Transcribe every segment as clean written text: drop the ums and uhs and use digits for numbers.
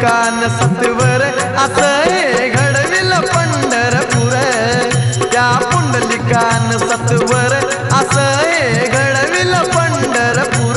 पुंडलिकान सत्वर असं घडविल पंढरपूर. त्या पुंडलिकान सत्वर असं घडविल पंढरपूर.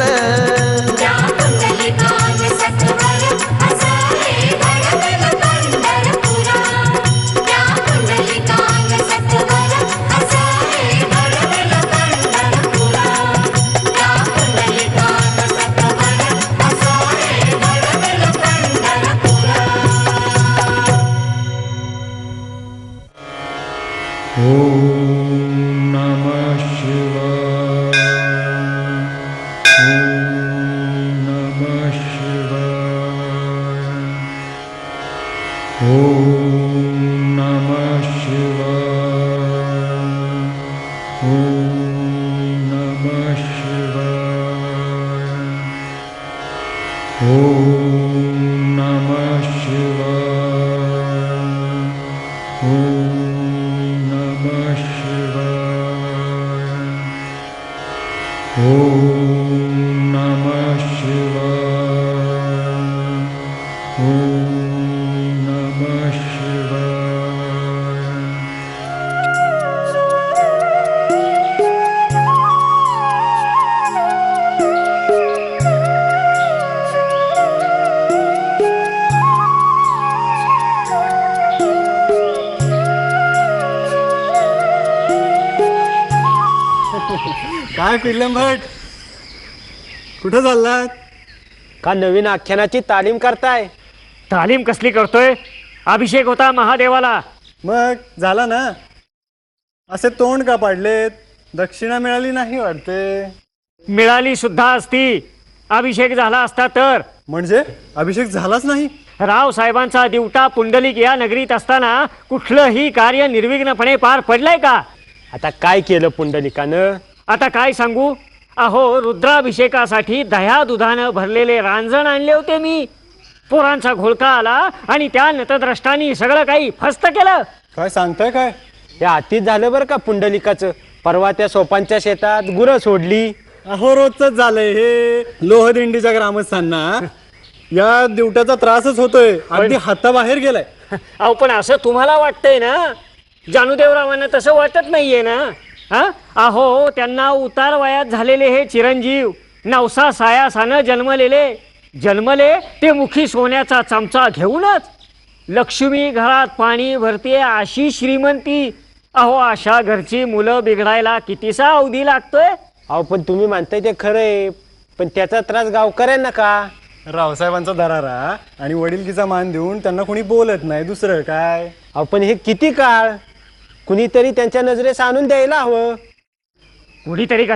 काय पिल्लम भट, कुठं चाललात? का नवीन आख्यानाची तालीम करताय? तालीम कसली करतोय? अभिषेक होता महादेवाला. मग झाला ना? असे तोंड का पाडलेत? दक्षिणा मिळाली नाही वाटते. मिळाली सुद्धा असती, अभिषेक झाला असता तर. म्हणजे अभिषेक झालाच नाही? राव साहेबांचा दिवटा पुंडलिक या नगरीत असताना कुठलंही कार्य निर्विघ्नपणे पार पडलंय का? आता काय केलं पुंडलिकानं? आता काय सांगू? अहो, रुद्राभिषेकासाठी दह्या दुधानं भरलेले रांजण आणले होते मी. पोरांचा घोळका आला आणि त्या नतद्रष्टांनी सगळं काही फस्त केलं. काय सांगताय काय? हे अतीच झालं बरं का पुंडलिकाचं. परवा त्या सोपांच्या शेतात गुरं सोडली. अहो, रोजच झालंय हे. लोहदिंडीच्या ग्रामस्थांना या दिवट्याचा त्रासच होतोय, अगदी हाताबाहेर गेलाय. अहो, पण असं तुम्हाला वाटतंय ना? जानुदेवरावांना तसं वाटत नाहीये ना? हा, अहो, त्यांना उतार वयात झालेले हे चिरंजीव नवसा सायासानं जन्मले ते मुखी सोन्याचा चमचा घेऊनच. लक्ष्मी घरात पाणी भरते अशी श्रीमंती. अहो, अशा घरची मुलं बिघडायला कितीसा अवधी लागतोय? अहो, पण तुम्ही म्हणताय ते खरंय, पण त्याचा त्रास गावकऱ्यांना का? रावसाहेबांचा दरारा आणि वडीलकीचा मान देऊन त्यांना कोणी बोलत नाही, दुसरं काय? अहो, पण हे किती काळ? कुणीतरी त्यांच्या नजरेस आणून द्यायला हवं. कुणीतरी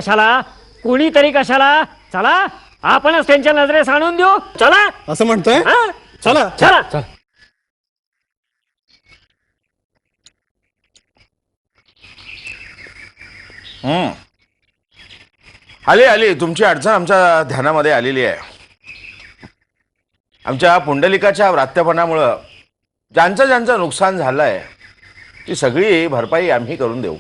कशाला? चला, आपणच त्यांच्या नजरेस आणून देऊ. चला. असं म्हणतोय? हा? चला चला. आली तुमची अडचण आमच्या ध्यानामध्ये आलेली आहे. आमच्या पुंडलिकाच्या व्रात्यपणामुळं ज्यांचं नुकसान झालंय ती सगळी भरपाई आम्ही करून देऊ.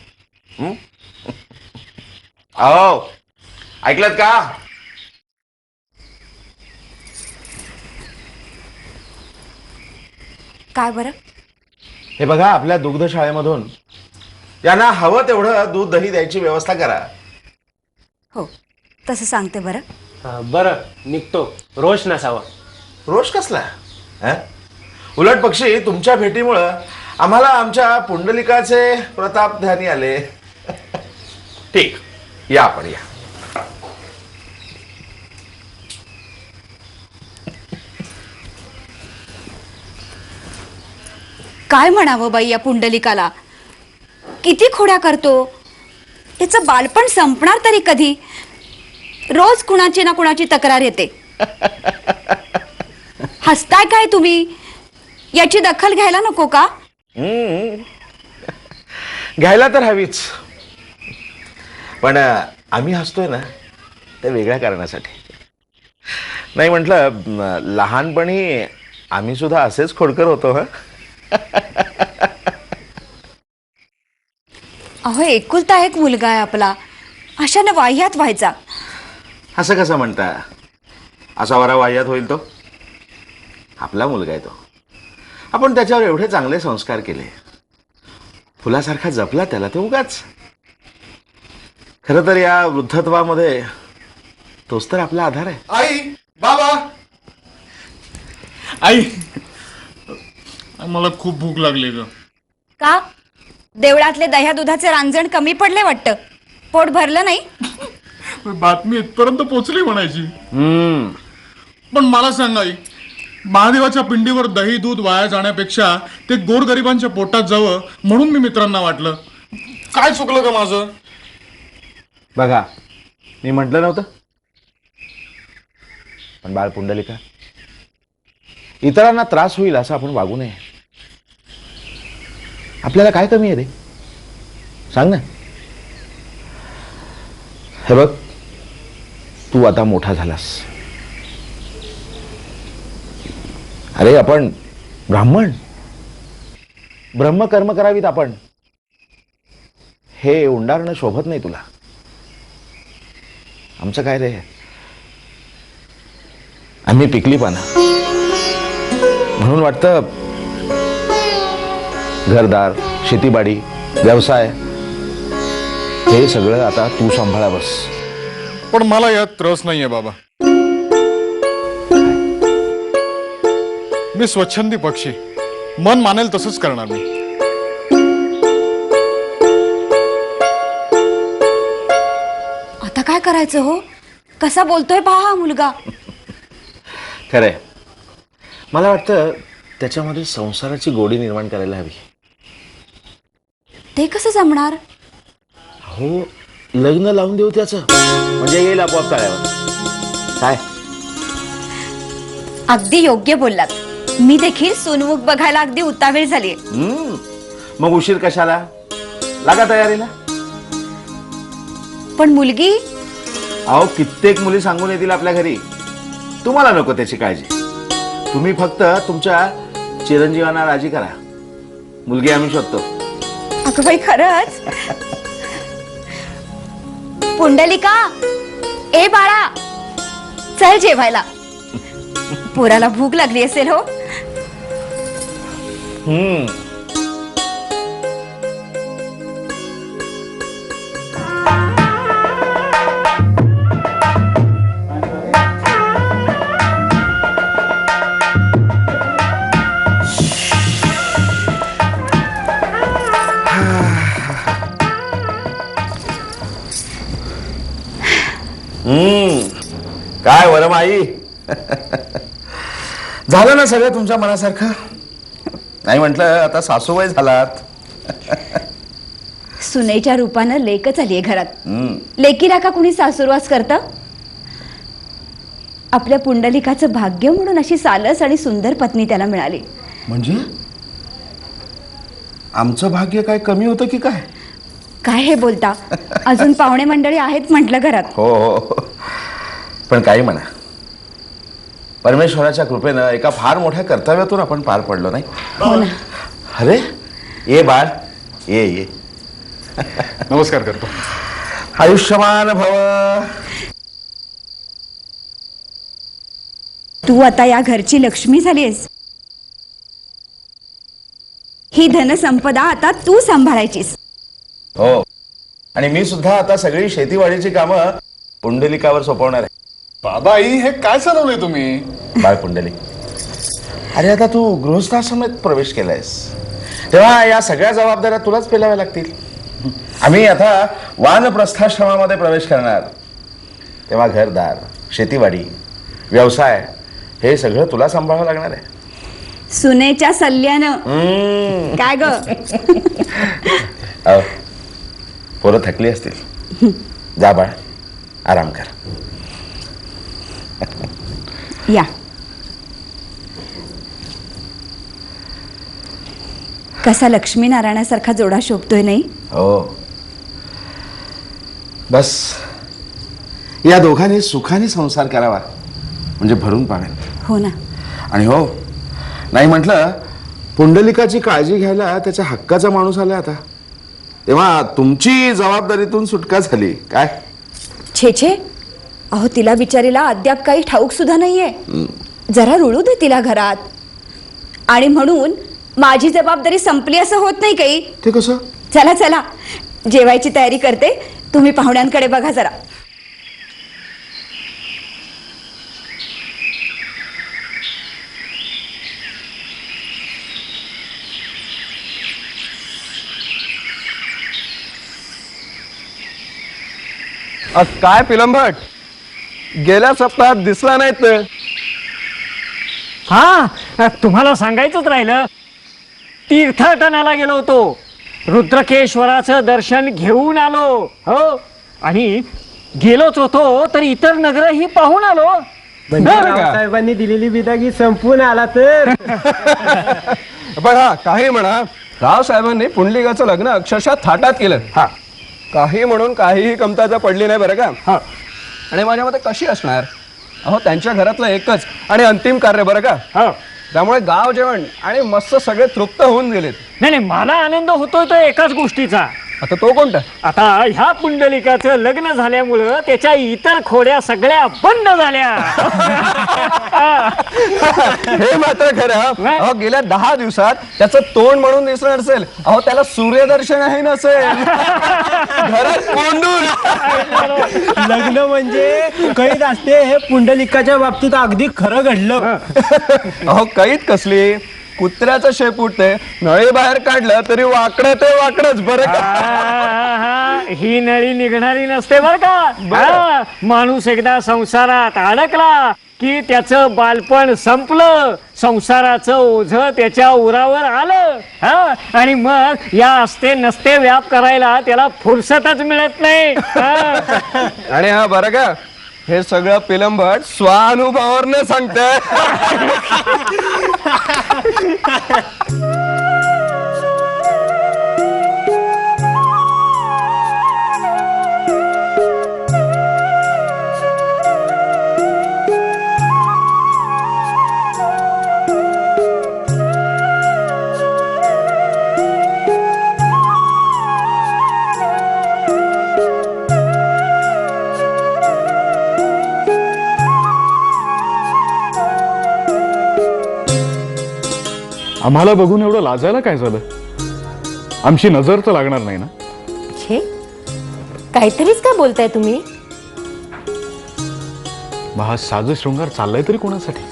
अहो, ऐकलत का? काय बरं? हे बघा, आपल्या दुग्धशाळेमधून त्यांना हवं तेवढं दूध दही द्यायची व्यवस्था करा. हो, तसं सांगते बरं. बरं, निघतो. रोष नसावा. रोष कसला? उलट पक्षी तुमच्या भेटीमुळं आम्हाला आमच्या पुंडलिकाचे प्रताप ध्यानी आले. ठीक, या आपण या. काय म्हणावं बाई या पुंडलिकाला? किती खोड्या करतो. याचं बालपण संपणार तरी कधी? रोज कुणाची ना कुणाची तक्रार येते. हसताय काय तुम्ही? याची दखल घ्यायला नको का? घ्यायला तर हवीच, पण आम्ही हसतोय ना ते वेगळ्या कारणासाठी नाही. म्हटलं, लहानपणी आम्ही सुद्धा असेच खोडकर होतो. अहो, एकुलता एक मुलगा आहे आपला, अशाने वाह्यात व्हायचा. असं कसं म्हणता? असा वारा वाह्यात होईल तो? आपला मुलगा आहे तो. आपण त्याच्यावर एवढे चांगले संस्कार केले, फुलासारखा जपला त्याला, ते उगाच. खरं तर या वृद्धत्वामध्ये तोच तर आपला आधार आहे. आई, बाबा, आई, मला खूप भूक लागली ग. का देवळातले दह्या दुधाचे रांजण कमी पडले वाटतं? पोट भरलं नाही? बातमी इथपर्यंत पोचली म्हणायची. पण मला सांग आई, महादेवाच्या पिंडीवर दही दूध वाया जाण्यापेक्षा ते गोरगरिबांच्या पोटात जावं म्हणून मी मित्रांना वाटलं. काय चुकलं का माझं? बघा, मी म्हटलं नव्हतं. पण बाळ पुंडलिका, इतरांना त्रास होईल असं आपण वागू नये. आपल्याला काय कमी आहे रे, सांग ना. हे बघ, तू आता मोठा झालास. अरे आपण ब्राह्मण, ब्रह्मकर्म करावीत आपण. हे उंडारणं शोभत नाही तुला. आमचं काय रे, आम्ही पिकली पाना. म्हणून वाटतं घरदार, शेतीबाडी, व्यवसाय हे सगळं आता तू सांभाळा बस. पण मला यात रस नाहीये बाबा. मी स्वच्छंदी पक्षी, मन मानेल तसंच करणार मी. आता काय करायचं हो? कसा बोलतोय पहा हा मुलगा. खरंय, मला वाटतं त्याच्यामध्ये संसाराची गोडी निर्माण करायला हवी. ते कसं जमणार? हो, लग्न लावून देऊ त्याचं, म्हणजे येईल आपोआप कळ्यावर. काय अगदी योग्य बोललात. मी देखील सोनमुख बघायला अगदी उतावीळ झालीये. मग उशीर कशाला, लागा तयारीला. पण मुलगी? अहो, कित्येक मुली सांगून येतील आपल्या घरी. तुम्हाला नको त्याची काळजी. तुम्ही फक्त तुमच्या चिरंजीवांना राजी करा. मुलगी आम्ही शोधतो. अगं बाई, खरंच? पुंडलिका, ए बाळा, चल जेवायला. पोराला भूक लागली असेल हो. काय वरमाई, झालं ना सगळं तुमच्या मनासारखं? नाही म्हटलं, आता सासूबाई झालात. सुनेच्या रूपानं लेकच आलीये घरात. लेकीला का कुणी सासूरवास करतं? आपल्या पुंडलिकाचं भाग्य म्हणून अशी सालस आणि सुंदर पत्नी त्याला मिळाली. म्हणजे आमचं भाग्य काय कमी होतं की काय? काय हे बोलता? अजून पाहुणे मंडळी आहेत म्हटलं घरात. हो हो, पण काही म्हणा, परमेश्वराच्या कृपेनं एका फार मोठ्या कर्तव्यातून आपण पार पडलो नाही. हो ना. अरे ये बाळ, ये ये. नमस्कार करतो. आयुष्यमान भव. तू आता या घरची लक्ष्मी झालीस. ही धनसंपदा आता तू सांभाळायचीस. हो, आणि मी सुद्धा आता सगळी शेतीवाडीची कामं पुंडलिकावर सोपवणार आहे. बाबा, आई, हे काय चालवलंय तुम्ही? बाळ पुंडलिक, अरे आता तू गृहस्थाश्रमात प्रवेश केलायस, तेव्हा या सगळ्या जबाबदाऱ्या तुलाच पेलाव्या लागतील. आम्ही आता वानप्रस्थाश्रमामध्ये प्रवेश करणार, तेव्हा घरदार, शेतीवाडी, व्यवसाय हे सगळं तुला सांभाळावं लागणार आहे. सुनेच्या सल्ल्यानं. काय ग? पोरं थकली असतील, जा बाळ, आराम कर. या. कसा लक्ष्मीनारायणासारखा जोडा शोभतोय नाही? हो, बस या दोघांनी सुखाने संसार करावा, म्हणजे भरून पावेल. हो ना. आणि हो, नाही म्हटलं, पुंडलिकाची काळजी घ्यायला त्याच्या हक्काचा माणूस आला आता, तेव्हा तुमची जबाबदारीतून सुटका झाली. काय छे छे, अहो तिला बिचारीला अद्याप काही ठाऊक सुद्धा नाहीये. जरा रुळू दे तिला घरात. आणि म्हणून माझी जबाबदारी संपली असं होत नाही काही. ते कसं? चला चला, जेवायची तयारी करते. तुम्ही पाहुण्यांकडे बघा जरा. काय पिलंभट, गेल्या सप्ताहात दिसला नाहीत. हा, तुम्हाला सांगायचंच राहिलं. तीर्थाटनाला गेलो होतो, रुद्रकेश्वराचं दर्शन घेऊन आलो. हो, आणि गेलोच होतो तर इतर नगरही पाहून आलो. म्हणजे रावसाहेबांनी दिलेली बिदागी संपून आला तर. पण हा, काही म्हणा, रावसाहेबांनी पुंडलिकाचं लग्न अक्षरशः थाटात केलं. हा, काही म्हणून काहीही कमतरता पडली नाही बरं का. आणि माझ्या मते कशी असणार, अहो त्यांच्या घरातलं एकच आणि अंतिम कार्य बरं का. त्यामुळे गाव जेवण आणि मस्त सगळे तृप्त होऊन गेलेत. नाही, मला आनंद होतोय तो एकाच गोष्टीचा. आता तो कोणता? आता ह्या पुंडलिकाचं लग्न झाल्यामुळं त्याच्या इतर खोड्या सगळ्या बंद झाल्या. हे मात्र खरं. अहो गेल्या 10 दिवसात त्याचं तोंड म्हणून दिसणार असेल, अहो त्याला सूर्यदर्शनही नसेल. घरात कोंडून. लग्न म्हणजे कैद असते, हे पुंडलिकाच्या बाबतीत अगदी खरं घडलं. अहो कैद कसली, कुत्र्याचं शेपूट ते नळी बाहेर काढलं तरी वाकडं ते वाकडच बरं का. ही नळी निघणारी नसते बर का. माणूस एकदा संसारात अडकला की त्याचं बालपण संपलं, संसाराचं ओझं त्याच्या उरावर आलं. आणि मग या असते नसते व्याप करायला त्याला फुरसतच मिळत नाही. आणि हा बरं का, हे सगळं पिलंभट स्वानुभवावरनं सांगतंय. आम्हाला बघून एवढं लाजायला काय झालं? आमची नजर तर लागणार नाही ना? छे, काहीतरीच काय बोलताय तुम्ही? हा साज शृंगार चाललाय तरी कोणासाठी?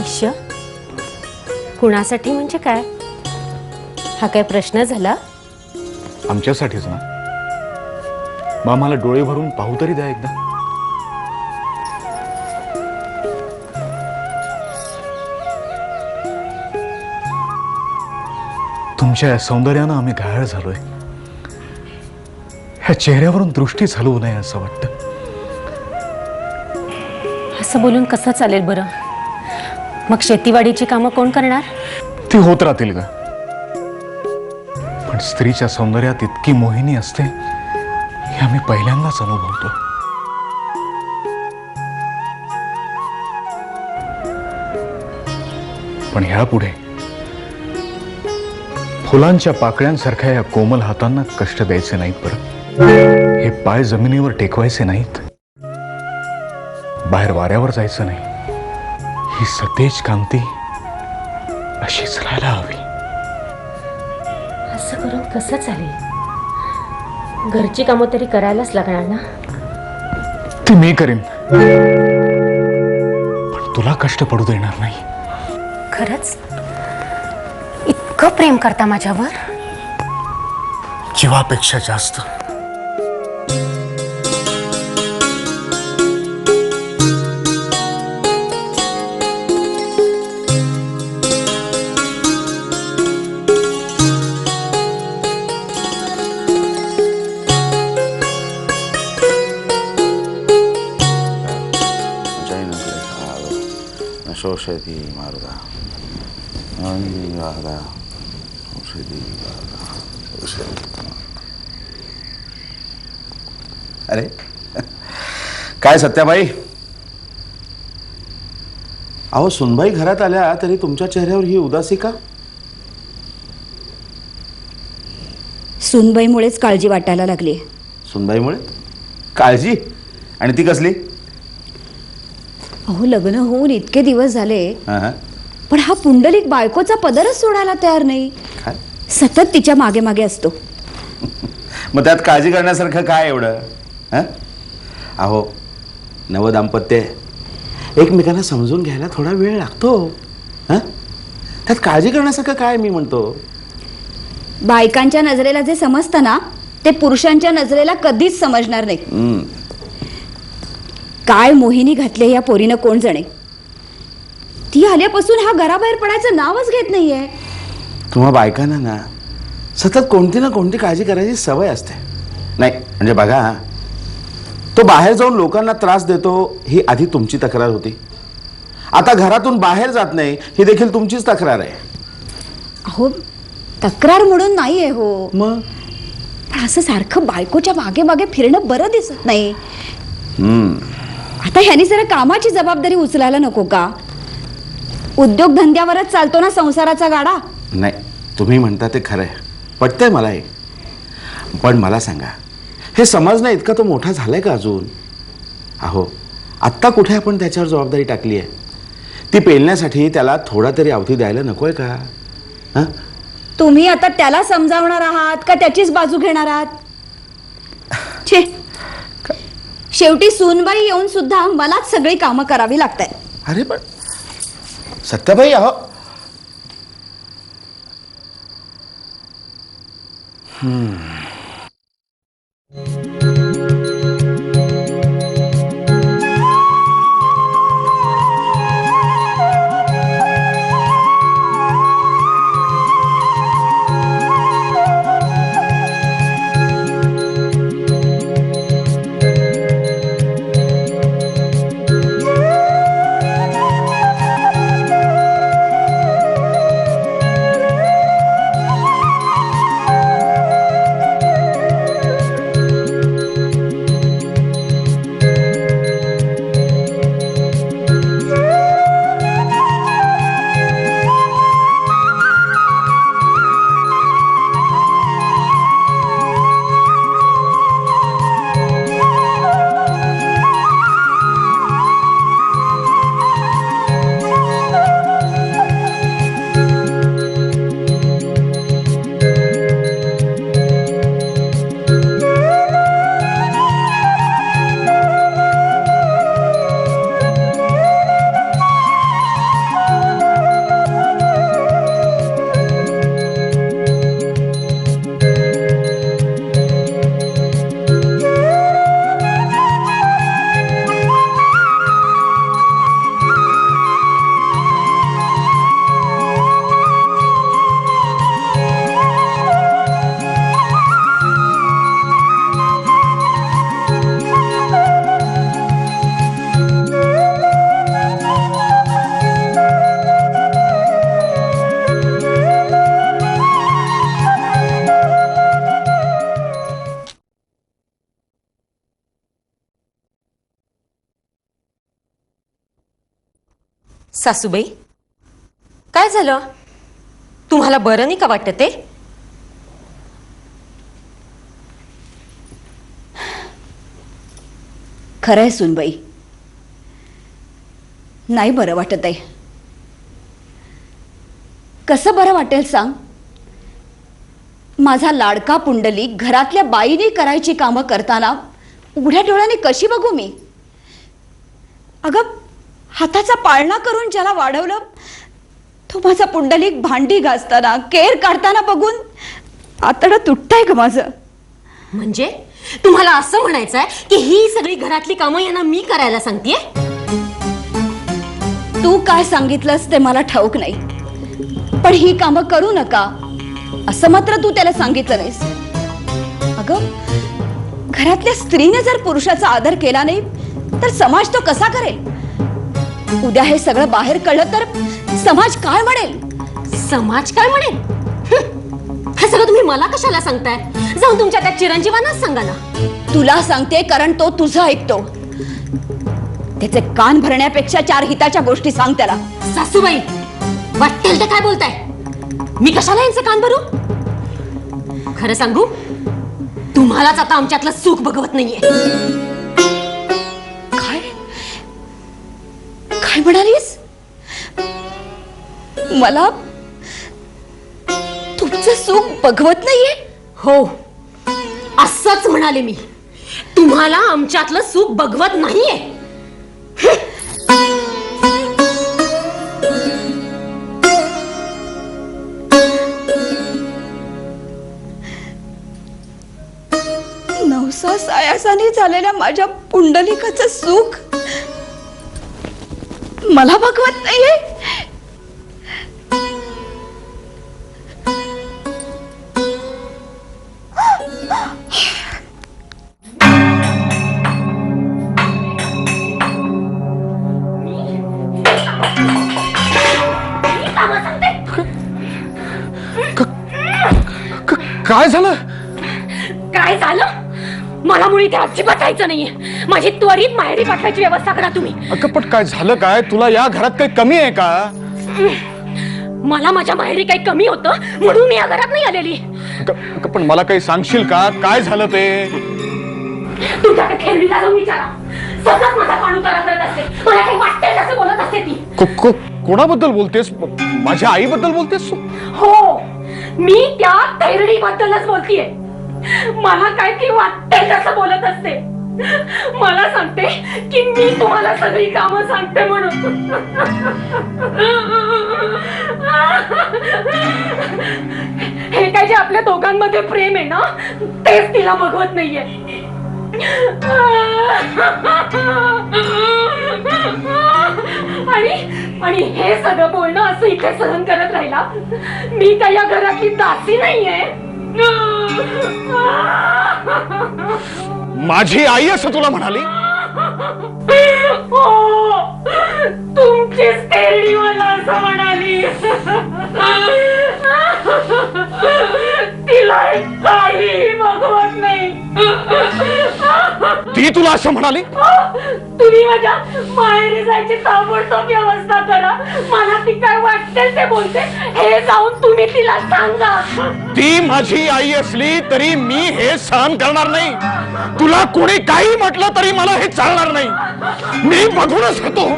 ईश, कुणासाठी म्हणजे काय? हा काय प्रश्न झाला? आमच्यासाठीच ना. मग आम्हाला डोळे भरून पाहू तरी द्या एकदा. तुमच्या या सौंदर्यानं आम्ही घायाळ झालोय. ह्या चेहऱ्यावरून दृष्टी हलवू नये असं वाटतं. असं बोलून कसं चालेल बरं? मग शेतीवाडीची कामं कोण करणार? ती होत राहतील का? पण स्त्रीच्या सौंदर्यात इतकी मोहिनी असते हे आम्ही पहिल्यांदाच अनुभवतो. पण ह्यापुढे फुलांच्या पाकळ्यांसारख्या या कोमल हातांना कष्ट द्यायचे नाहीत बरं. हे पाय जमिनीवर टेकवायचे नाहीत. बाहेर वाऱ्यावर जायचं नाही. ही सतेज कांती अशीच राहायला हवी. असं करून कसं चालेल? घरची कामं तरी करायलाच लागणार ना. ती मी करीन, पण तुला कष्ट पडू देणार नाही. खरंच इतकं प्रेम करता माझ्यावर? जीवापेक्षा जास्त. शोषती मार्गा औषधी. अरे काय सत्याबाई, अहो सुनबाई घरात आल्या तरी तुमच्या चेहऱ्यावर ही उदासी का? सुनबाईमुळेच काळजी वाटायला लागली. सुनबाईमुळे काळजी? आणि ती कसली? अहो लग्न होऊन इतके दिवस झाले हां हां. पण हा पुंडलिक बायकोचा पदरच सोडायला तयार नाही. काय? सतत तिच्या मागे मागे असतो. मग त्यात काळजी करण्यासारखं काय एवढं? हां, अहो नवदाम्पत्य एकमेकांना समजून घ्यायला थोडा वेळ लागतो. हां, त्यात काळजी करण्यासारखं काय मी म्हणतो. बायकांच्या नजरेला जे समजतं ना ते पुरुषांच्या नजरेला कधीच समजणार नाही. काय मोहिनी घातले या पोरीनं कोण जाणे. ती आल्यापासून हा घराबाहेर पडायचं नावच घेत नाहीये. तुम्हा बायकांना ना सतत कोणती ना कोणती काळजी करायची सवय असते. नाही म्हणजे बघा, तो बाहेर जाऊन लोकांना त्रास देतो ही आधी तुमची तक्रार होती. आता घरातून बाहेर जात नाही ही देखील तुमचीच तक्रार आहे. अहो तक्रार म्हणून नाहीये हो, मग पण असं सारखं बायकोच्या मागे मागे फिरणं बरं दिसत नाही. आता ह्यानी जरा कामाची जबाबदारी उचलायला नको का? उद्योगधंद्यावरच चालतो ना संसाराचा गाडा. नाही, तुम्ही म्हणता ते खरं आहे, पटतंय मला हे. पण मला सांगा, हे समजणं इतका तो मोठा झालाय का अजून? अहो आत्ता कुठे आपण त्याच्यावर जबाबदारी टाकली आहे? ती पेलण्यासाठी त्याला थोडा तरी अवधी द्यायला नकोय का? हां, तुम्ही आता त्याला समजावणार आहात का त्याचीच बाजू घेणार आहात? छे, शेवटी सूनबाई येऊन सुद्धा मलाच सगळी कामं करावी लागतात. अरे पण सत्याबाई, अहो सासूबाई, काय झालं? तुम्हाला बरं नाही का वाटत ते? खरंय सूनबाई, नाही बरं वाटत आहे. कसं बरं वाटेल सांग? माझा लाडका पुंडलिक घरातल्या बाईने करायची कामं करताना उघड्या डोळ्याने कशी बघू मी? अगं हाताचा पाळणा करून ज्याला वाढवलं तो माझा पुंडलिक भांडी घासताना केर काढताना बघून आतडं तुटतंय ग माझं. म्हणजे तुम्हाला असं म्हणायचं आहे की ही सगळी घरातली कामं यांना मी करायला सांगतेय? तू काय सांगितलंस ते मला ठाऊक नाही, पण ही कामं करू नका असं मात्र तू त्याला सांगितलं नाहीस. अगं घरातल्या स्त्रीने जर पुरुषाचा आदर केला नाही तर समाज तो कसा करेल? उद्या हे सगळं बाहेर कळलं तर समाज काय म्हणेल? समाज काय म्हणेल? हे सगळं तुम्ही मला कशाला सांगताय? जाऊन तुमच्या त्या चिरंजीवांनाच सांगा ना. तुला सांगते कारण तो तुझं ऐकतो. त्याचे कान भरण्यापेक्षा चार हिताच्या गोष्टी सांग त्याला. सासूबाई, वाटेल ते काय बोलताय? मी कशाला यांचे कान भरू? खरं सांगू, तुम्हालाच आता आमच्यातलं सुख बघवत नाहीये. म्हणालीस? मला तुमचं सुख बघवत नाहीये? हो, असंच म्हणाले मी. तुम्हाला आमच्यातलं सुख बघवत नाहीये. नवसा सायासाने झालेल्या माझ्या पुंडलिकाचं सुख मला बघवत नाहीये? काय झालं? काय झालं? मला मुळी ते अजिबात यायचं नाहीये. माझी त्वरित माहेरी पाठवायची व्यवस्था करा तुम्ही. अगं पण काय झालं? काय तुला या घरात काही कमी आहे का? मला माझ्या माहेरी काही कमी होतं म्हणून मी या घरात नाही आलेली. पण मला काही सांगशील का? काय झालं ते? तुमच्या खेळणीला जाऊन विचारा. सतत माझा पाण उतारा करत असते. मला काही वाटतंय कसं बोलत असते ती. कोणाबद्दल बोलतेस? माझ्या आईबद्दल बोलतेस? हो, मी त्या तैरडी बद्दलच बोलतीये. मला काय ती वाटतंय कसं बोलत असते. मला सांगते की मी तुम्हाला सगळी कामं सांगते म्हणून. हे काय जे आपल्या दोघांमध्ये प्रेम आहे ना, तेच तिला बघवत नाहीये. आणि हे सगळं बोलणं असं इथे सहन करत राहिला. मी काय या घरातली दासी नाहीये. माझी आई असं तुला म्हणाली? हो, तुमचीच तेरडी मला असं म्हणाली. तिला काही बघवत नाही. ती तुला असं म्हणाली? तुम्ही माझ्या माहेरी जायची ताबडतोब व्यवस्था करा. मला ती काय वाटते ते बोलते, हे जाऊन तुम्ही तिला सांगा. ती माझी आई असली तरी मी हे सहन करणार नाही. तुला कोणी काही म्हटलं तरी मला हे चालणार नाही. मी बघूनच घेतो.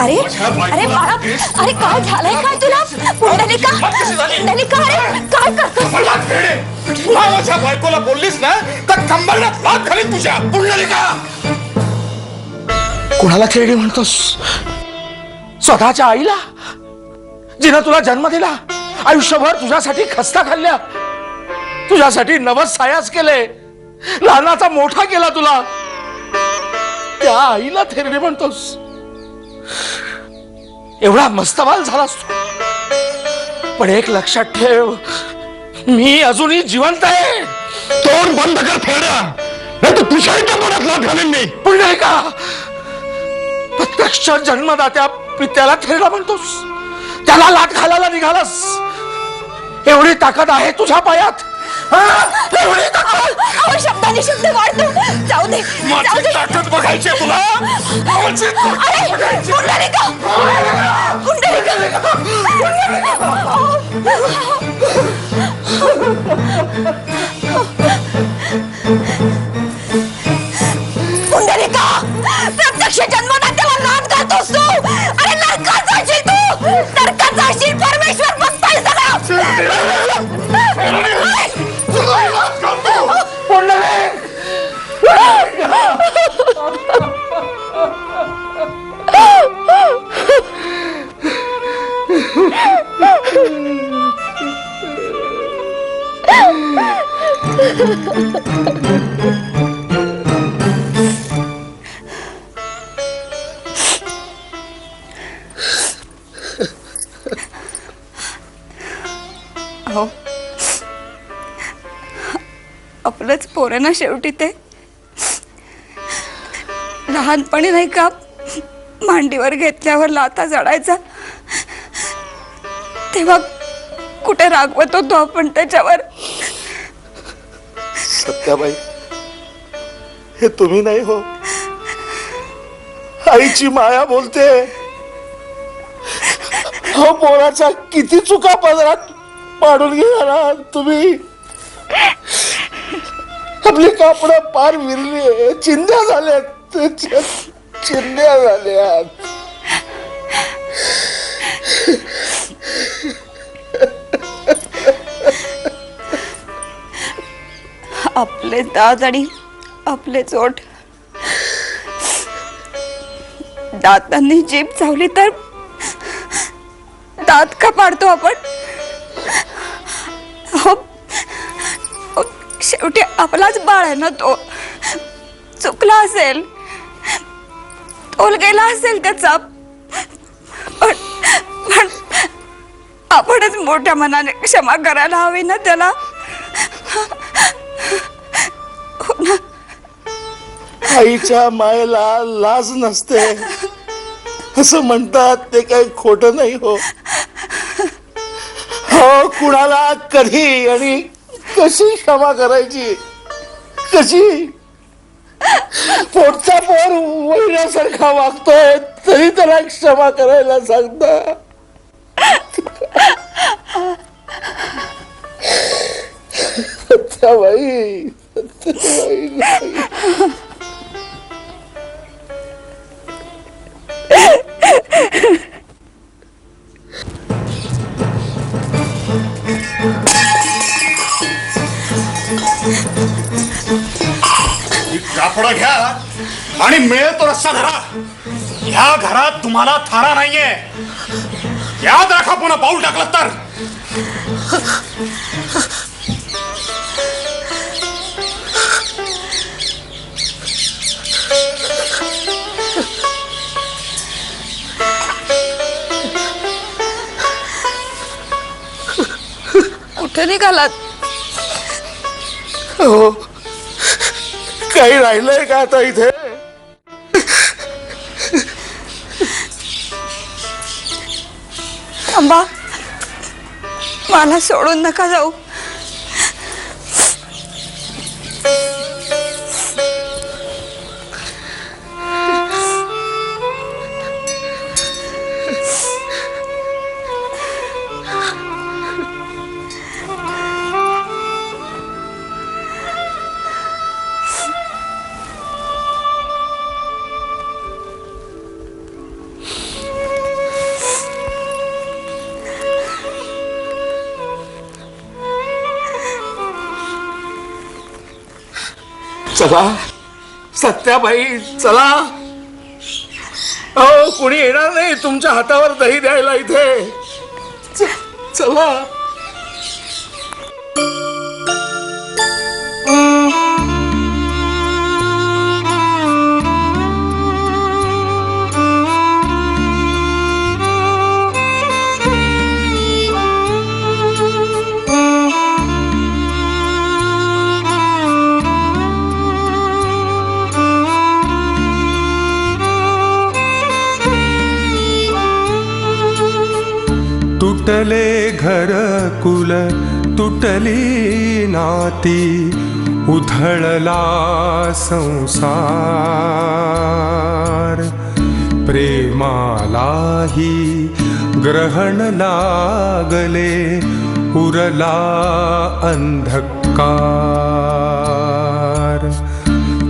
अरे अरे बाळा, अरे काय झालंय काय तुला? पुंडलिका, पुंडलिका, अरे काय करतोस? माझ्या बायकोला बोललीस ना तर कंबरण्यात लाथ घालीन तुझ्या. पुंडलिका, कुणाला खेळणी म्हणतोस? स्वतःच्या आईला, जिनं तुला जन्म दिला, आयुष्यभर तुझ्यासाठी खस्ता खाल्ल्या, तुझ्यासाठी नवस सायास केले, लहानाचा मोठा केला तुला, त्या आईला थेरडे म्हणतोस? एवढा मस्तवाल झालास तू. पण एक लक्षात ठेव, मी अजूनही जिवंत आहे. तोंड बंद कर थेरड्या, नाही तर तुझ्याही कमरात लाथ घालीन मी. पुढे का प्रत्यक्ष जन्मदात्या पित्याला थेरडा म्हणतोस? त्याला लाट घालायला निघालास? एवढी ताकद आहे तुझ्या पायात? एवढी ताकद? अहो, शब्दाने शब्द वाढतो. जाऊ दे, जाऊ माझी दे. ताकद बघायची तुला? अरे पुंडलिका, पुंडलिका, पुंडलिका, प्रत्यक्ष जन्मदात्याला लाथ घालतोस तू. अरे नरकात जाशील तू, नरकात जाशील. परमेश्वर बघताय सगळं. अहो, आपलंच पोरं ना शेवटी ते. लहानपणी नाही का मांडीवर घेतल्यावर लाथा जडायचा, तेव्हा कुठे रागवत होतो आपण त्याच्यावर. सत्याबाई, हे तुम्ही नाही हो, आईची माया बोलते. हो पोराचा किती चुका पदरात पाडून घेणार तुम्ही. आपली कापड पार विरली, चिंध्या झाल्यात, चिंध्या झाल्यात. आपले दात आणि आपले चोट, दातांनी जीभ चावली तर दात का पाडतो आपण? हो, शेवटी आपलाच बाळ आहे ना तो. चुकला असेल, तोल गेला असेल त्याचा, पण आपणच मोठ्या मनाने क्षमा करायला हवी ना त्याला. हो ना. आईच्या मायेला लाज नसते असं म्हणतात, ते काही खोटं नाही हो. हो, कुणाला कधी आणि कशी क्षमा करायची, कशी? पोटचा पोर वहिल्यासारखा वागतोय तरी त्याला क्षमा करायला सांगता. सत्याबाई, सत्याबाई नाही. कापड घ्या आणि मिळेल तो रस्ता धरा. ह्या घरात तुम्हाला थारा नाहीये, याद राखा. पुन्हा पाऊल टाकलं तर कुठे निघालात? हो, काही राहिलंय का आता इथे? थांबा, मला सोडून नका जाऊ. चला सत्याबाई, चला. अहो, कुणी येणार नाही तुमच्या हातावर दही द्यायला इथे. चला. तुटले घर कुल तुटली नाती, उधळला संसार. प्रेमालाही ग्रहण लागले, उरला अंधकार.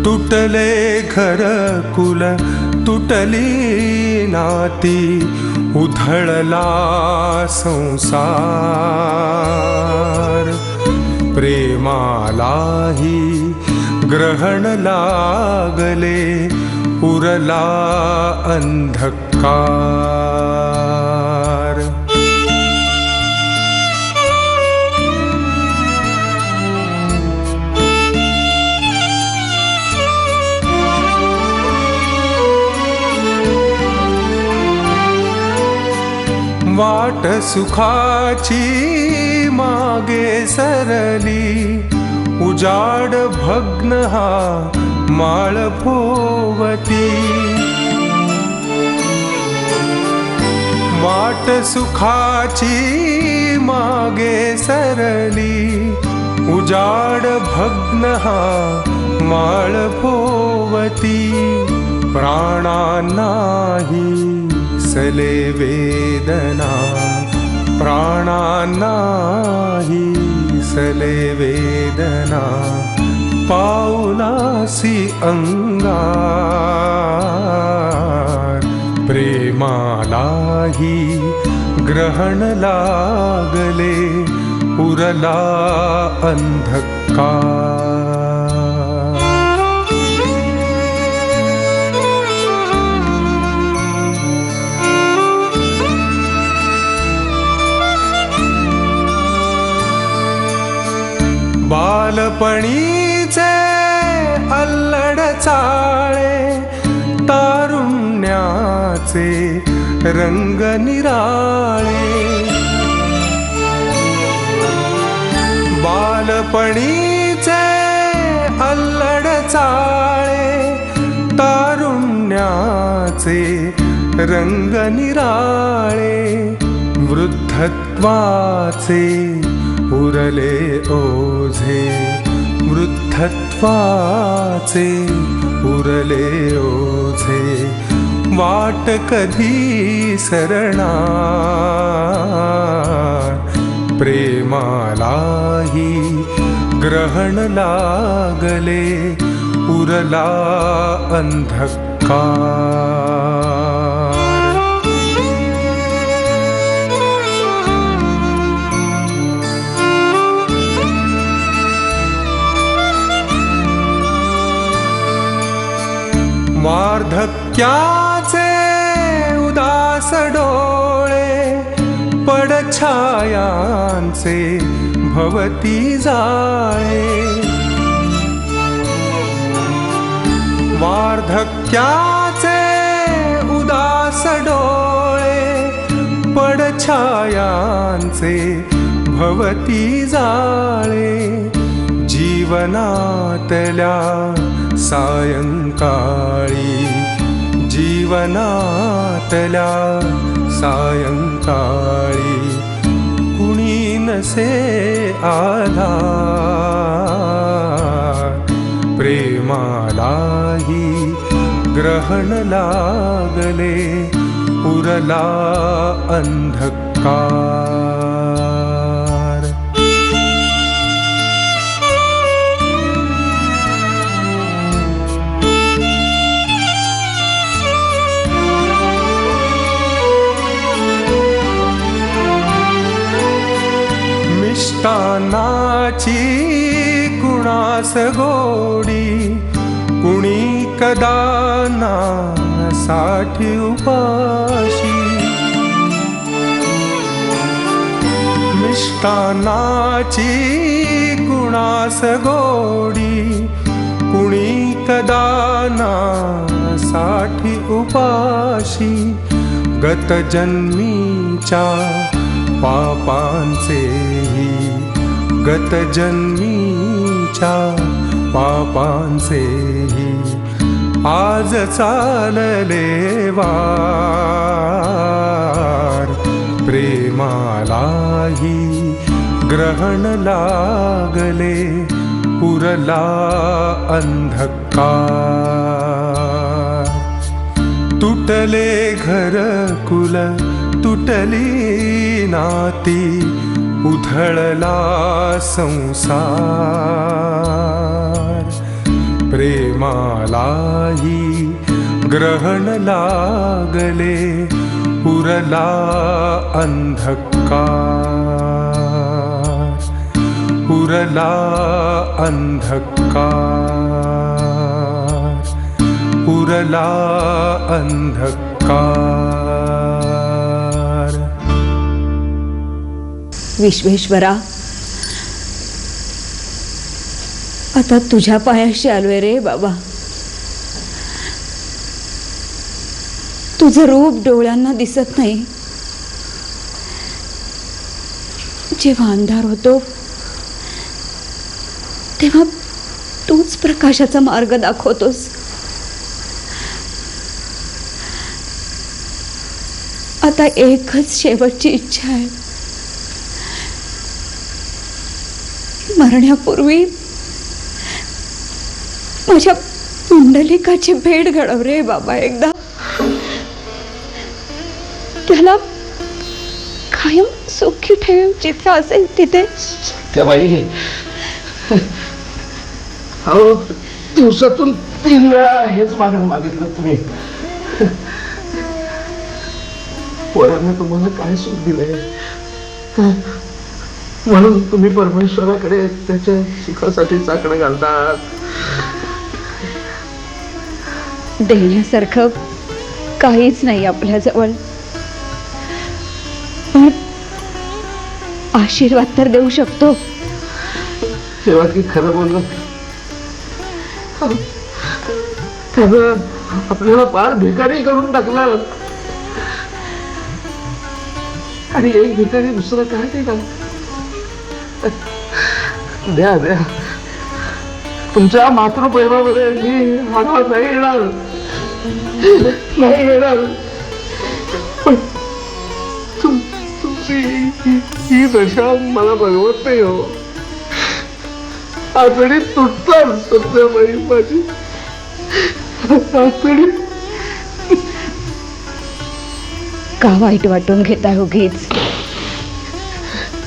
तुटले घर कुल तुटली नाती, उधळला संसार. प्रेमालाही ग्रहण लागले, उरला अंधकार. वाट सुखाची मागे सरली, उजाड भग्न हा माळ भोवती. वाट सुखाची मागे सरली, उजाड भग्न हा माळ भोवती. प्राणांनाही सले वेदना प्राणांनाही सले वेदना पाऊलासी अंगार प्रेमालाही ग्रहण लागले उरला अंधकार बालपणीचे अल्लड चाळे तारुण्याचे रंग निराळे बालपणीचे अल्लड चाळे तारुण्याचे रंग निराळे वृद्धत्वाचे उरले ओझे वृद्धत्वाचे उरले ओझे वाट कधी सरणार प्रेमालाही ग्रहण लागले उरला अंधकार वार्धक्याचे उदास डोळे पडछायांचे भवती जाळे वार्धक्याचे उदास डोळे पडछायांचे भवती जाळे जीवनातल्या सायंकाळी जीवनातल्या सायंकाळी कुणी नसे आधार प्रेमालाही ग्रहण लागले उरला अंधकार मिष्टान्नाची कुणास गोडी कुणी कदा साठी उपाशी मिष्टान्नाची कुणास गोडी कुणी कदा साठी उपाशी गत जन्मीच्या पापांचेही गत जन्मीच्या पापांचेही आज चालले वार प्रेमालाही ग्रहण लागले उरला अंधकार तुटले घरकुल तुटली नाती उधळला संसार प्रेमालाही ग्रहण लागले उरला अंधकार उरला अंधकार उरला अंधकार विश्वेश्वरा आता तुझ्या पायाशी आलोय रे बाबा तुझं रूप डोळ्यांना दिसत नाही जेव्हा अंधार होतो तेव्हा तूच प्रकाशाचा मार्ग दाखवतोस आता एकच शेवटची इच्छा आहे मरण्यापूर्वी माझ्या पुंडलिकाची भेट घडव रे बाबा एकदा त्याला कायम सुखी ठेव जिथे असेल तिथे. त्या बाई अहो दिवसातून 3 वेळा हेच मागितलं तुम्ही. पोरांना तुम्हाला काय सुख दिलंय म्हणून तुम्ही परमेश्वराकडे त्याच्या सुखासाठी चाकणं घालतात. देण्यासारखं काहीच नाही आपल्याजवळ, पण आशीर्वाद तर देऊ शकतो. तेव्हा की खरं बोललं त्यानं आपल्याला फार भिकारी करून टाकलं. आणि एक भिकारी दुसरं काय ते का द्या द्या तुमच्या मातृप्रेमामध्ये मी मागावर नाही येणार, नाही येणार. पण तुमची ही दशा मला बघवत नाही हो. आतडी तुटतात सत्याबाई माझी, आतडी. का वाईट वाटून घेताय उगीच?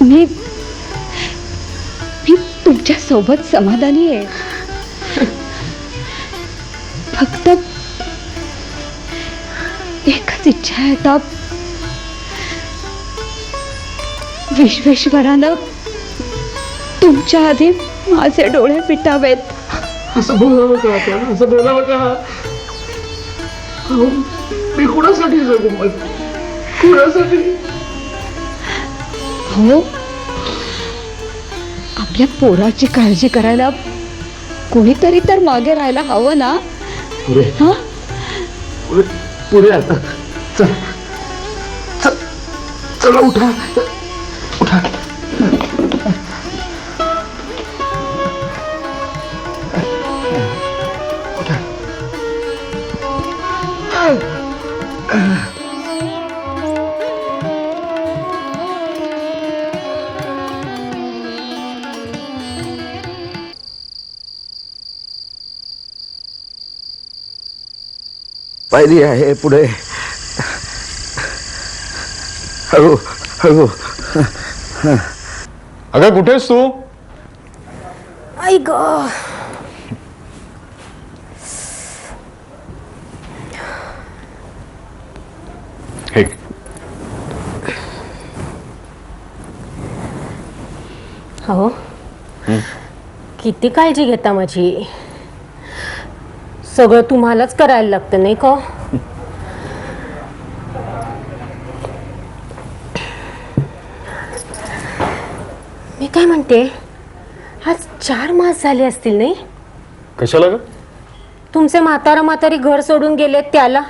मी तुमच्या सोबत समाधानी आहे. फक्त एकच इच्छा आहे आता, विश्वेश्वरानं तुमच्या आधी माझे डोळे पिटावेत. असं बोलावं का आता? असं बोलावं का? अहो, मी कुणासाठी जगू मग? कुणासाठी? हो, आपल्या पोराची काळजी करायला कोणीतरी तर मागे राहायला हवं ना. पुरे हा, पुरे आता चला उठा उठा. पायरी आहे पुढे. हळू हळू. अगं कुठेस तू? आई ग, हे हो किती काळजी घेता माझी. सगळं तुम्हालाच करायला लागतं नाही का? मी काय म्हणते, आज 4 मास झाले असतील नाही? कशाला ग? तुमचे म्हातारी घर सोडून गेले त्याला.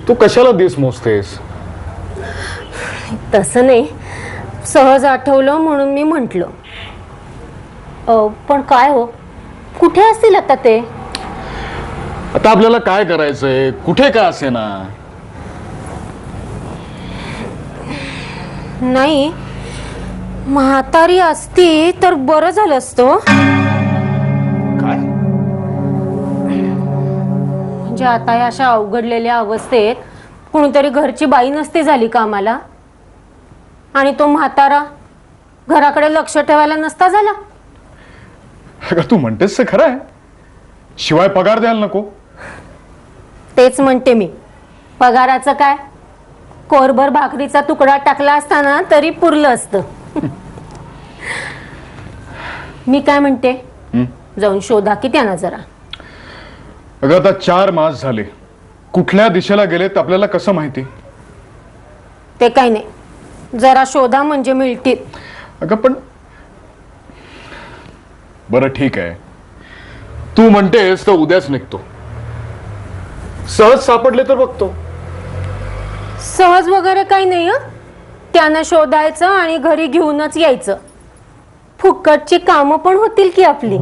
तू कशाला दिस मोजतेस? तसं नाही, सहज आठवलं म्हणून मी म्हटलं. पण काय हो, कुठे असतील आता ते? आता आपल्याला काय करायचंय? कुठे काय असे ना. नाही, म्हातारी असती तर बरं झालं असतं. काय? म्हणजे आता या अशा अवघडलेल्या अवस्थेत कोणीतरी घरची बाई नसती झाली का आम्हाला? आणि तो म्हातारा घराकडे लक्ष ठेवायला नसता झाला? अगं तू म्हणतेस ते खरं आहे, शिवाय पगार द्यायला नको. तेच म्हणते मी. पगाराचं काय, कोरभर भाकरीचा तुकडा टाकला असताना तरी पुरलं असतं. मी काय म्हणते, जाऊन शोधा की त्यांना जरा. अगं आता 4 मास झाले, कुठल्या दिशेला गेलेत आपल्याला कसं माहिती? ते काय नाही, जरा शोधा म्हणजे मिळतील. अगं पण बरं ठीक आहे, तू म्हणतेस तर उद्याच निघतो. सहज सापडले तर बघतो. सहज वगैरे काही नाही. त्यांना शोधायचं आणि घरी घेऊनच यायचं. फुकटची कामं पण होतील की आपली.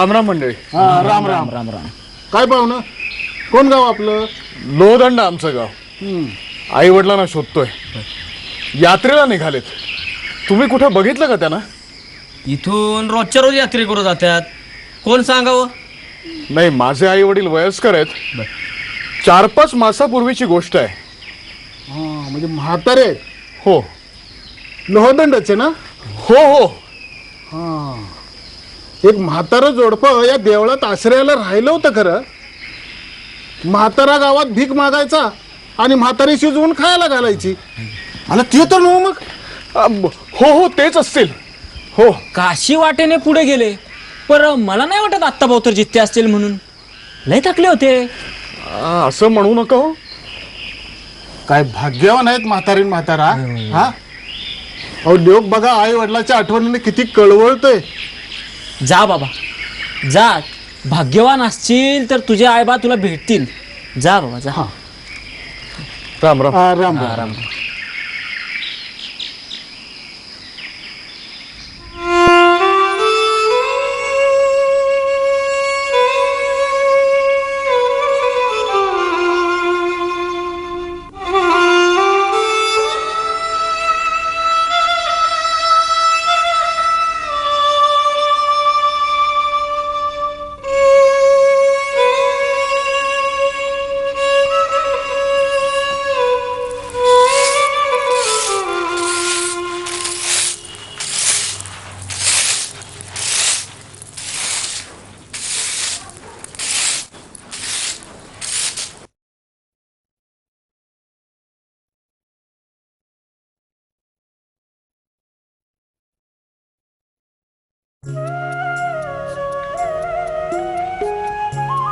राम राम मंडळी. राम राम राम राम. काय पाहुणं, कोण गाव आपलं? लोहदंड आमचं गाव. आई वडिलांना शोधतोय. यात्रेला निघालेत. तुम्ही कुठं बघितलं का त्यांना? इथून रोजच्या रोज यात्रे करू जातात. कोण सांगावं? नाही, माझे आई वडील वयस्कर आहेत. 4-5 मासापूर्वीची गोष्ट आहे. म्हणजे म्हातारे आहेत. हो लोहदंडचे ना? हो हो. एक म्हातारं जोडपं या देवळात आश्रयाला राहिलं होतं खरं. म्हातारा गावात भीक मागायचा आणि म्हातारी शिजवून खायला घालायची. आणि ते तर नो मग. हो हो, तेच असतील. हो. काशी वाटेने पुढे गेले, पर मला नाही वाटत आत्ता भाऊ तर जित्ते असतील म्हणून. लय थकले होते. असं म्हणू नका हो. काय भाग्यवान आहेत म्हातारीन म्हातारा. हा अहो, लोक बघा आई वडिलाच्या आठवणीने किती कळवळतोय. जा बाबा जा, भाग्यवान असशील तर तुझे आईबा तुला भेटतील. जा बाबा जा. राम राम. राम राम.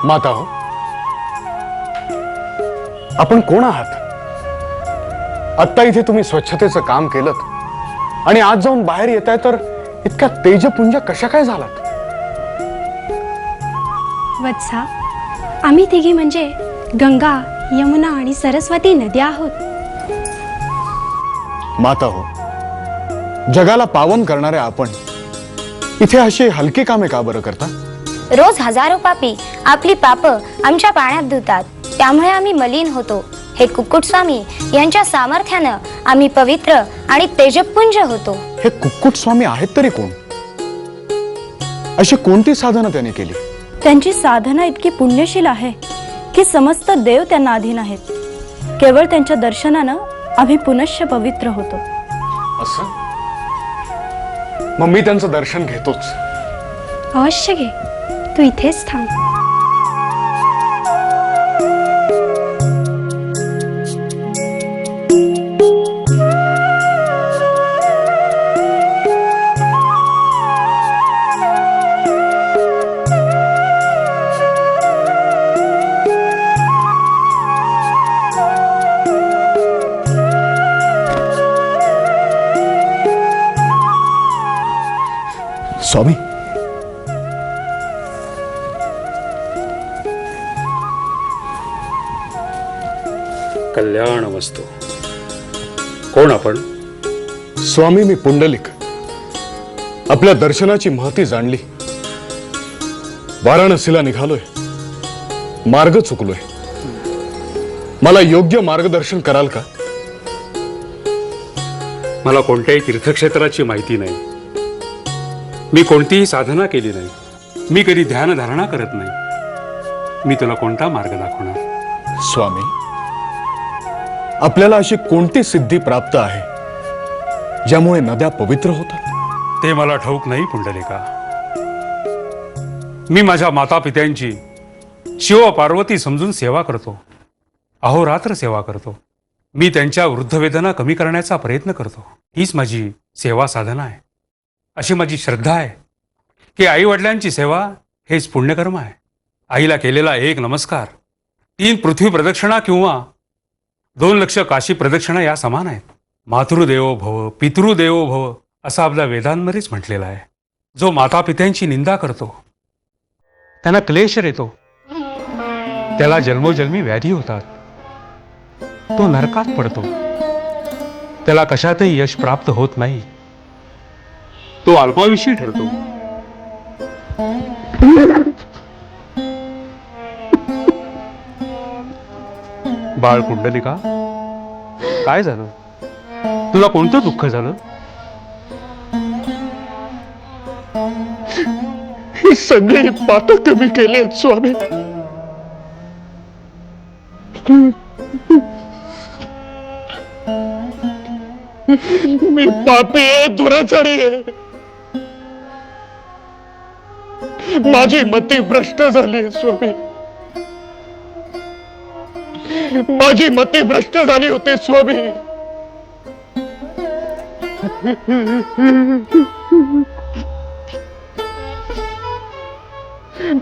माता हो, आपण कोण आहात? आत्ता इथे तुम्ही स्वच्छतेचं काम केलं आणि आज जाऊन बाहेर येताय तर इतक्या तेजपुंज कशा काय झालात? वत्सा, आम्ही तिघी म्हणजे गंगा, यमुना आणि सरस्वती नद्या आहोत. माता हो, जगाला पावन करणारे आपण इथे अशी हलकी कामे का बरं करता? रोज हजारो पापी आपली पाप आमच्या पाण्यात धुतात, त्यामुळे आम्ही मलिन होतो. हे कुक्कुट स्वामी यांच्या सामर्थ्यानं आम्ही पवित्र आणि तेजपुंज होतो. हे कुक्कुट स्वामी आहेत तरी कोण? अशी कोणती साधना त्याने केली? त्यांची साधना इतकी पुण्यशील आहे की समस्त देव त्यांना अधीन आहेत. केवळ त्यांच्या दर्शनानं आम्ही पुनश्च पवित्र होतो. असं? मग मी त्यांचं दर्शन घेतोच. अवश्य घे, तू इथेच थांब. स्वामी, कल्याण वस्तू. कोण आपण? स्वामी, मी पुंडलिक. आपल्या दर्शनाची महती जाणली. वाराणसीला निघालोय. मार्ग चुकलोय. मला योग्य मार्गदर्शन कराल का? मला कोणत्याही तीर्थक्षेत्राची माहिती नाही. मी कोणतीही साधना केली नाही. मी कधी ध्यानधारणा करत नाही. मी तुला कोणता मार्ग दाखवणार? स्वामी, आपल्याला अशी कोणती सिद्धी प्राप्त आहे ज्यामुळे नद्या पवित्र होतात? ते मला ठाऊक नाही पुंडलिका. मी माझ्या मातापित्यांची शिव पार्वती समजून सेवा करतो. अहोरात्र सेवा करतो. मी त्यांच्या वृद्धवेदना कमी करण्याचा प्रयत्न करतो. हीच माझी सेवा साधना आहे. अशी माझी श्रद्धा आहे की आई वडिलांची सेवा हेच पुण्यकर्म आहे. आईला केलेला 1 नमस्कार 3 पृथ्वी प्रदक्षिणा किंवा 2 लक्ष काशी प्रदक्षिणा या समान आहेत. मातृदेवो भव, पितृदेवो भव असं आपल्या वेदांमध्येच म्हटलेलं आहे. जो मातापित्यांची निंदा करतो त्यांना क्लेश येतो, त्याला जन्मोजन्मी व्याधी होतात, तो नरकात पडतो, त्याला कशातही यश प्राप्त होत नाही, तो अल्पायुषी ठरतो. बाळ कुंडलिका, काय झालं? तुला कोणतं दुःख झालं? ही सगळी पाप कमी केली स्वामी. मी पापी आहे, दुराचारी आहे. माझी मती भ्रष्ट झाली स्वामी. माझी मती भ्रष्ट झाली होती स्वामी.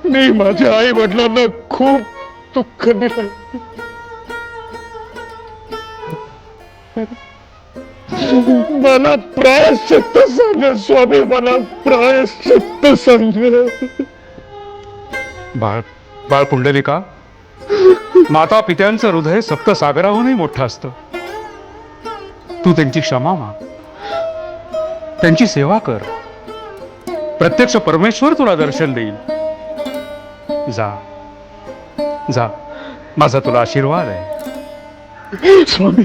मी माझ्या आई वडिलांना खूप दुःख दिलं. मला प्रायश्चित्त सांगा स्वामी, मला प्रायश्चित्त सांगा. बाळ कुंडलिका, माता पित्यांचं हृदय सप्तसागराहूनही मोठं असतं. तू त्यांची क्षमा माग, त्यांची सेवा कर. प्रत्यक्ष परमेश्वर तुला दर्शन देईल. जा जा, माझा तुला आशीर्वाद आहे. स्वामी,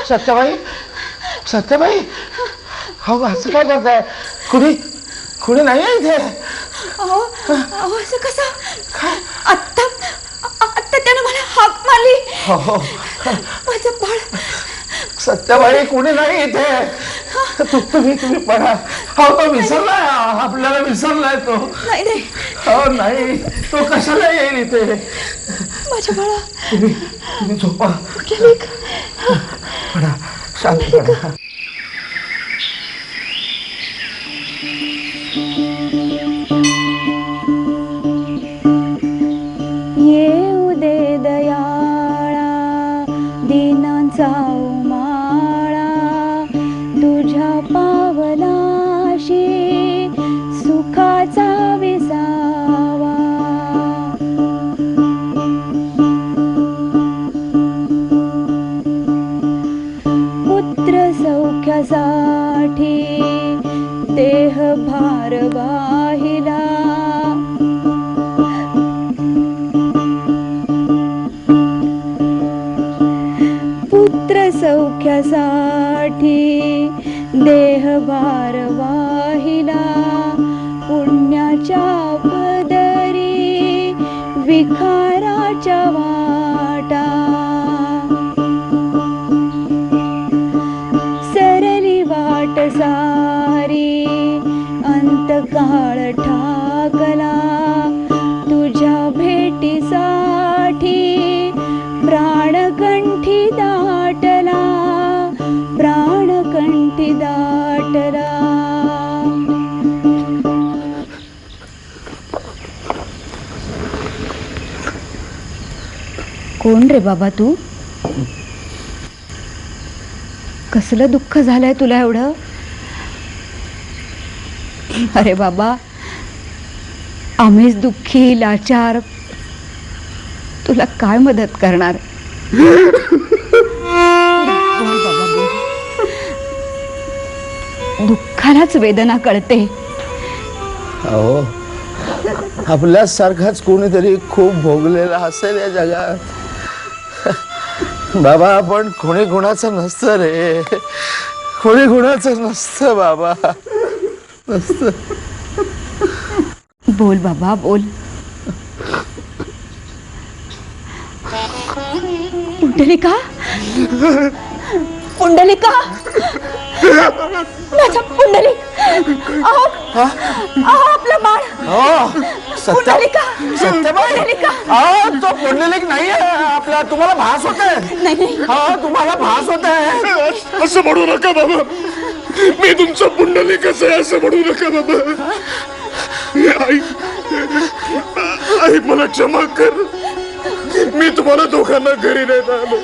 सत्यबाई, सत्यबाई, हो असं काय करताय? कुणी नाही आहे इथे? असं कसं? आत्ता त्यानं मला हाक मारली. हो, माझं बाळ. सत्यबाई, कुणी नाही इथे. तुम्ही पडा. हो, तो विसरलाय, आपल्याला विसरलाय तो. नाही. हो नाही, तो कशाला येईल इथे? माझ्या बाळा, तुम्ही झोपा. पडा, शांत पडा. येऊ दे दयाळा दिनांचा उमाळा, तुझ्या पावलाशी सुखाचा विसावा. पुत्र सौख्यासाठी देह भार वाहिला, पुत्र सौख्यासाठी देह भार वाहिला. पुण्याच्या पदरी विखाराच्या वाटा, सरली वाट सारी अंतकाळ ठाकला. तुझ्या भेटीसाठी प्राणकंठी दाटला, प्राणकंठी दाटला. कोण रे बाबा तू? कसलं दुःख झालंय तुला एवढं? अरे बाबा, आम्हीच दुःखी लाचार, तुला काय मदत करणार? बोल बाबा, बोल. दुःखालाच वेदना कळते. हो, आपल्यासारखाच कोणीतरी खूप भोगलेला असेल या जगात. बाबा आपण कोणी गुणाचं नसतं रे, कोणी गुणाचं नसतं बाबा, नसतं. बोल बाबा बोल. पुंडलिका पुंडलिका माझा पुंडलिक. अहो अहो आपलं बाळ. पुंडलिका पुंडलिका. तो पुंडलिक नाहीये आपला, तुम्हाला भास होत आहे. नाही नाही हा तुम्हाला भास होत आहे. असं म्हणू नका बाबा, मी तुमचा पुंडलिकच आहे असं म्हणू नका बाबा. आई आई मला क्षमा कर, मी तुम्हाला दोघांना घरी नाही आलो.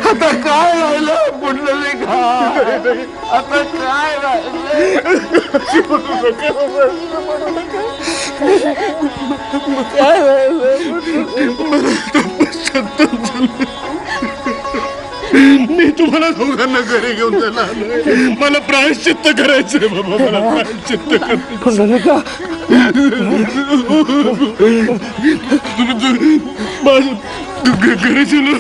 आता काय राहिलं पुंडलिका, आता काय राहिलं. काय राहिलं मी तुम्हाला दोघांना घरी घेऊन जायला आलोय. मला प्रायश्चित्त करायचंय बाबा, मला प्रायश्चित्त करायचं. पुंडलिका घरी चलो.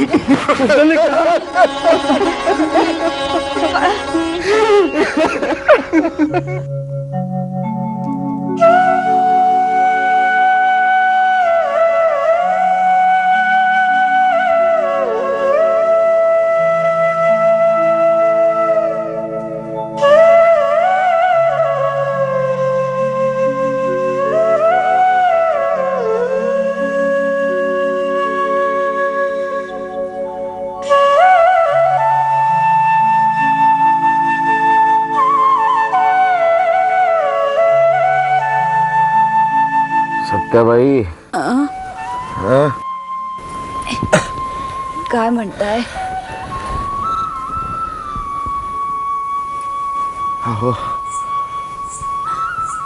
सत्याबाई, काय म्हणताय. अहो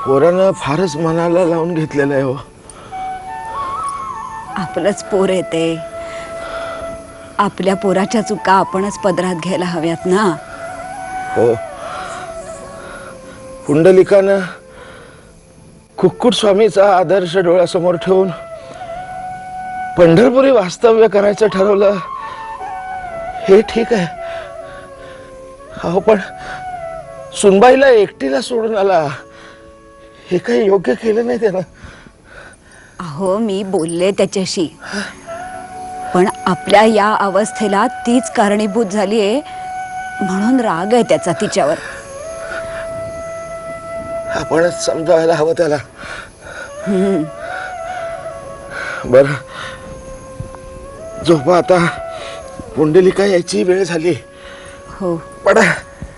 पोरानं फारच मनाला लावून घेतलेलं आहे. हो आपलंच पोर येते, आपल्या पोराच्या चुका आपणच पदरात घ्यायला हव्यात ना. हो पुंडलिकानं कुक्कुट स्वामीचा आदर्श डोळ्यासमोर ठेवून पंढरपुरी वास्तव्य करायचं ठरवलं, हे ठीक आहे. अहो पण सुनबाईला एकटीला सोडून आला, हे काही योग्य केलं नाही त्यानं. अहो मी बोलले त्याच्याशी, पण आपल्या या अवस्थेला तीच कारणीभूत झालीये म्हणून राग आहे त्याचा तिच्यावर. आपणच समजावायला हवं त्याला. बर झोपा आता, पुंडलिका यायची वेळ झाली. हो पडा.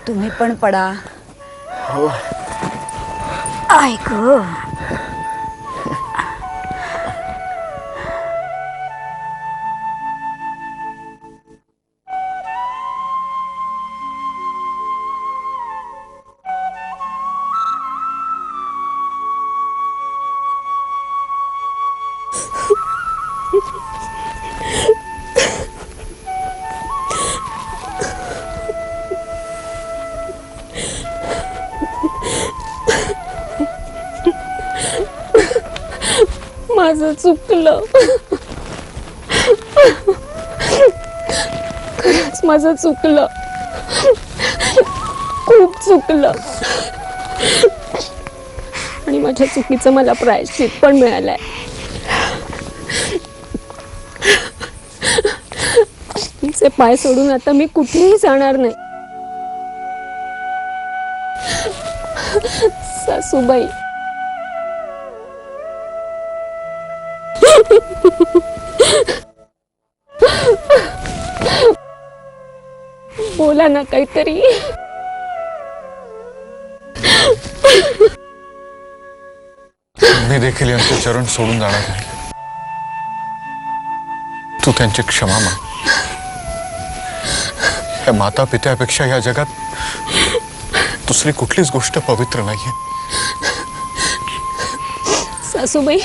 तुम्ही पण पडा. हो ऐक माझं चुकलं, खरंच माझं चुकलं, खूप चुकलं. आणि माझ्या चुकीचं मला प्रायश्चित पण मिळालंय. तुमचे पाय सोडून आता मी कुठेही जाणार नाही. सासूबाई, बोला ना काहीतरी. मी देखील यांचे चरण सोडून जाणार नाही. तू त्यांची क्षमा माग. या माता पित्यापेक्षा या जगात दुसरी कुठलीच गोष्ट पवित्र नाहीये. सासूबाई,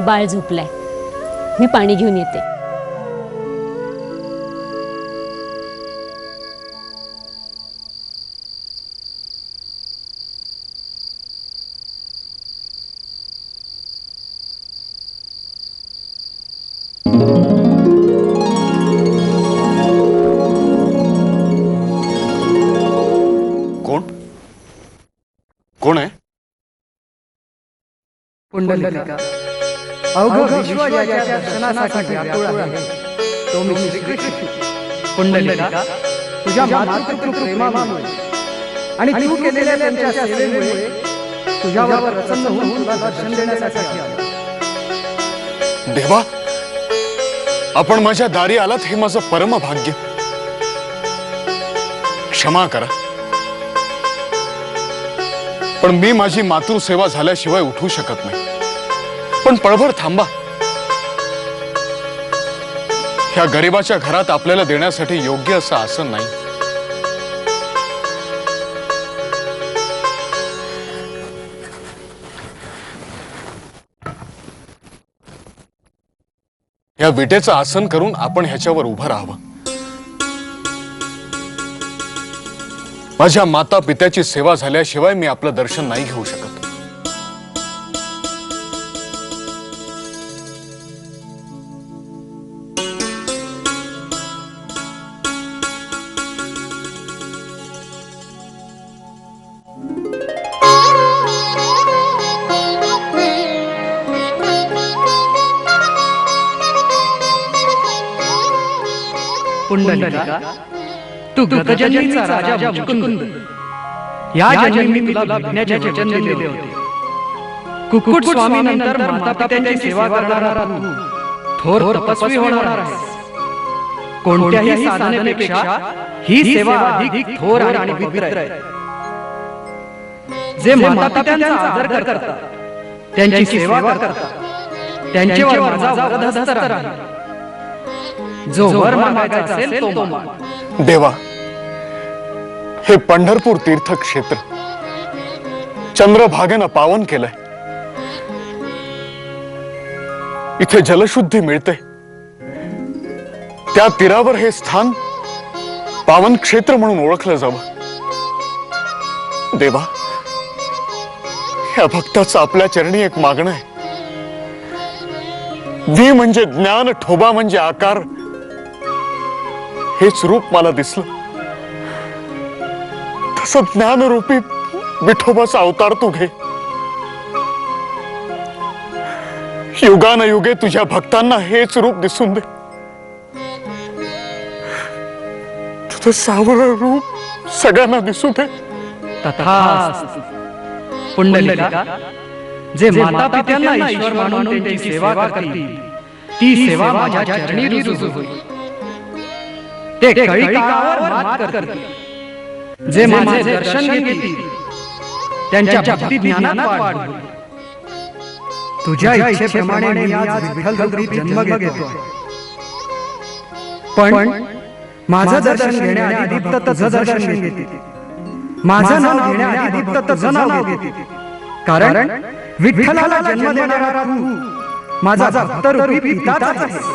बाळ झोपलाय, मी पाणी घेऊन येते. कोण कोण आहे? पुंडलिका अवघ विश्व याच्या दर्शनासाठी व्याकुळ आहे. तो मी श्रीकृष्ण. पुंडलिका तुझ्या मातृपितृ प्रेमामुळे आणि तू केलेल्या त्यांच्या सेवेमुळे तुझ्यावर प्रसन्न होऊन तुला दर्शन देण्यासाठी आलो. देवा, आपण माझ्या दारी आलात हे माझं परम भाग्य. क्षमा करा, पण मी माझी मातृसेवा झाल्याशिवाय उठू शकत नाही. पण पळभर थांबा. ह्या गरिबाच्या घरात आपल्याला देण्यासाठी योग्य असं आसन नाही. या विटेचं आसन करून आपण ह्याच्यावर उभं राहावं. माझ्या माता पित्याची सेवा झाल्याशिवाय मी आपलं दर्शन नाही घेऊ शकत. पुंडलिका तू गतजन्मीचा राजा मुकुंद, या जन्मी मी तुला भेटण्याचे वचन दिले होते. कुक्कुट स्वामी नंतर माता पित्यांची सेवा करणारा तू थोर तपस्वी होणार आहेस. कोणत्याही साधनेपेक्षा ही सेवा अधिक थोर आणि पवित्र आहे. जे माता पित्यांचा आदर करतात, त्यांची सेवा करतात, त्यांच्यावर माझा वरदहस्त आहे. जो वर मागायचा असेल तो माग. देवा, हे पंढरपूर तीर्थक्षेत्र चंद्रभागेनं पावन केलंय. इथे जलशुद्धी मिळते. त्या तीरावर हे स्थान पावन क्षेत्र म्हणून ओळखलं जावं. देवा, या भक्ताचं आपल्या चरणी एक मागणं आहे. वी म्हणजे ज्ञान, ठोबा म्हणजे आकार, हेच रूप मला दिसलं. तसं ज्ञानरूपी विठोबाचा अवतार तू घे. युगानयुगे तुझ्या भक्तांना हेच रूप दिसून दे. तुझं सावळं रूप सगळ्यांना दिसू दे. तथास्तु. पुंडलिका जे माता पित्यांना ईश्वर मानून त्यांची सेवा करतील, ती सेवा माझ्या चरणी रुजू होईल. ते कळीकावर मात करतील. जे माझे दर्शन घेतील, त्यांच्या भक्ती ज्ञानात वाढ होईल. तुझ्या इच्छेप्रमाणे मी आज विठ्ठल रूपी जन्म घेतो. पण माझं दर्शन घेण्याआधी भक्त तुझं दर्शन घेतील. माझं नाव घेण्याआधी भक्त तुझं नाव घेतील. कारण विठ्ठलाला जन्म देणारा तू माझा भक्त रूपी पिताच आहेस.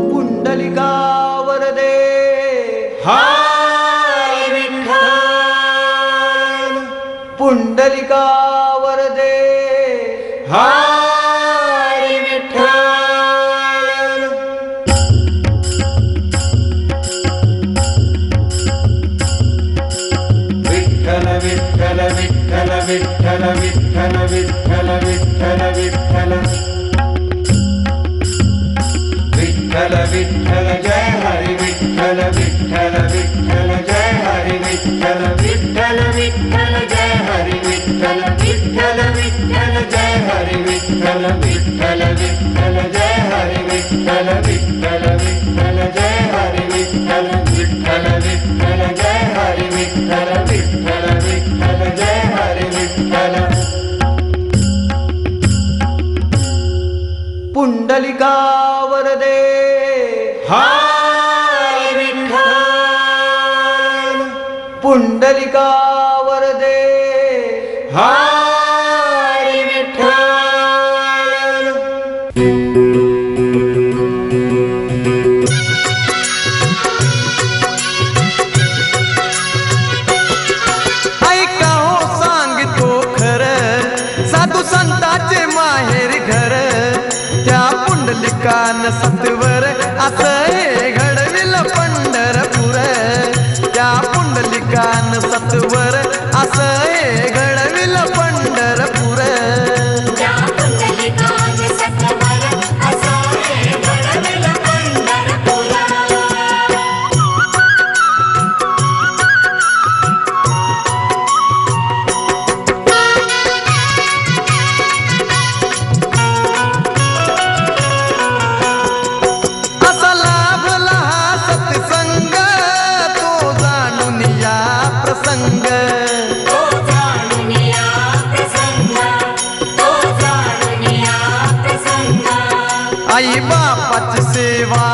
पुंडलिका वरदे हाय विठ्ठल. पुंडलिका वरदे हाय विठ्ठल. विठ्ठल विठ्ठल विठ्ठल विठ्ठल विठ्ठल विठ्ठल विठ्ठल विठ्ठल विठ्ठल विठ्ठल जय हरी विठ्ठल विठ्ठल विठ्ठल जय हरी विठ्ठल विठ्ठल विठ्ठल जय हरी विठ्ठल विठ्ठल विठ्ठल जय हरी विठ्ठल विठ्ठल विठ्ठल जय हरी विठ्ठल विठ्ठल विठ्ठल जय हरी विठ्ठल विठ्ठल विठ्ठल जय हरी विठ्ठल. विठ्ठल विठ्ठल विठ्ठल जय हरी विठ्ठल पुंडलिका वरदे हरी विठ्ठल पुंडलिका वरदे हरी विठ्ठल ऐका हो सांगतो खरं साधू संताचे माहेर घर त्या पुंडलिकान सत्वर असं हे घडविल पंढरपूर त्या पुंडलिकान सत्वर असं हे घडविल पंढरपूर असा लाभला हा सत्संग तो जाणून या प्रसंग आई बापाची सेवा